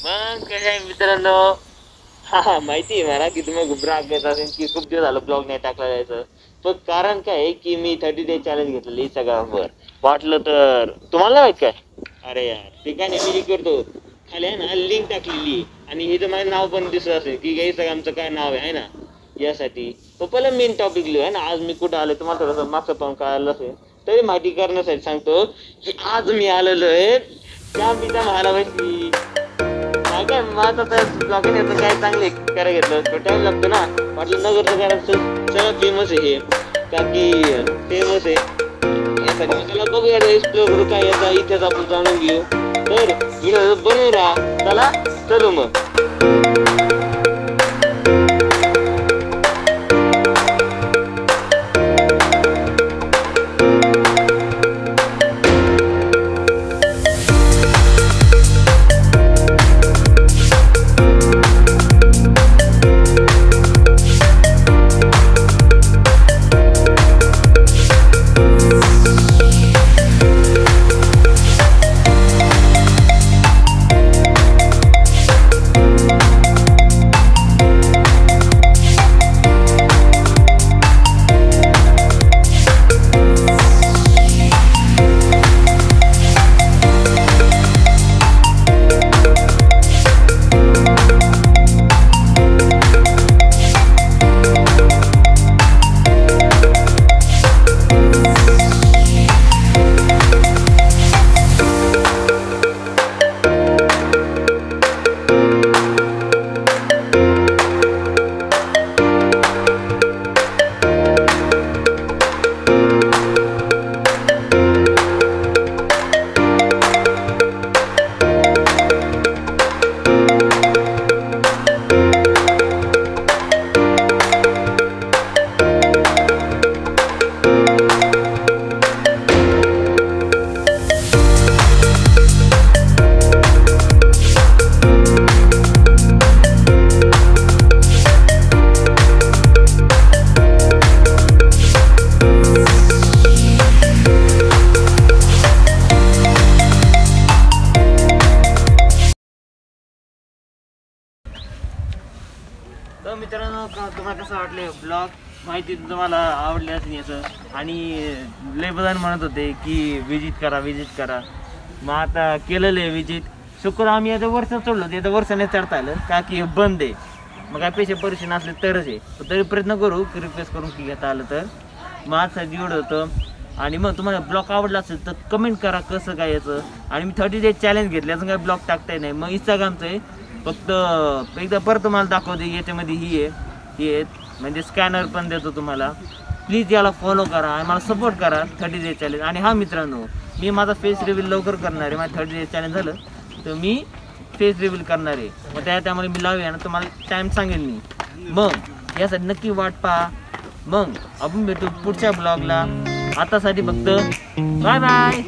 मग कसं आहे मित्रांनो, हा माहिती आहे मला की तुम्ही खूप राग घेत असेल की खूप दिवस झालं ब्लॉग नाही टाकला जायचं. पण कारण काय आहे की मी 30 डे चॅलेंज घेतलेलं इंस्टाग्रामवर. वाटलं तर तुम्हाला नाही माहित काय? अरे यार ते काय नाही, मी हे करतो. खाली आहे ना लिंक टाकलेली आहे. आणि हे तर माझं नाव पण दिसत असेल की इंस्टाग्रामचं काय नाव आहे ना. यासाठी तो पहिला मेन टॉपिक लिहू आहे ना, आज मी कुठं आलो तुम्हाला थोडंसं मागचं पाहून कळालं असेल. तरी माहिती करण्यासाठी सांगतो की आज मी आलेलो आहे त्या पिता महाराष्ट्री. काय काय माझं तर ब्लॉगिंग येतं काय चांगले करायला घेतलं तो टाइम लागतो ना. वाटलं नगरचं करायचं सगळं फेमस आहे हे का की फेमस आहे यासाठी मग त्याला बघूया एक्सप्लोर करू काय याचा इतिहास आपण जाणून घेऊ. तर व्हिडिओ बनवू राहा चला चलू मग. तर मित्रांनो तुम्हाला कसं वाटले ब्लॉग माहिती तुम्हाला आवडले असेल याचं. आणि लय बदल म्हणत होते की विजिट करा. मग आता केलेलं आहे विजिट. शुक्र आम्ही आता वर्ष चढलो ते आता वर्ष नाही चढता आलं का की हे बंद आहे. मग काय पैसे परिस्थिती नसले तरच आहे. तरी प्रयत्न करू की रिक्वेस्ट करून की घेता आलं तर. मग आजसाठी एवढं होतं. आणि मग तुम्हाला ब्लॉग आवडला असेल तर कमेंट करा कसं काय याचं. आणि मी 30 डे चॅलेंज घेतलं याचं काय ब्लॉग टाकता नाही. मग इंस्टाग्रामचं आहे फक्त एकदा परत तुम्हाला दाखवते याच्यामध्ये ही आहे म्हणजे स्कॅनर पण देतो तुम्हाला. प्लीज याला फॉलो करा आणि मला सपोर्ट करा 30 डे चॅलेंज. आणि हा मित्रांनो मी माझा फेस रिव्हील लवकर करणार आहे. माझं 30 डे चॅलेंज झालं तर मी फेस रिव्हील करणार आहे. मग त्यामुळे मी लावूया ना तुम्हाला टाईम सांगेन मी. मग यासाठी नक्की वाट पहा. मग आपण भेटू पुढच्या ब्लॉगला. आतासाठी फक्त बाय बाय.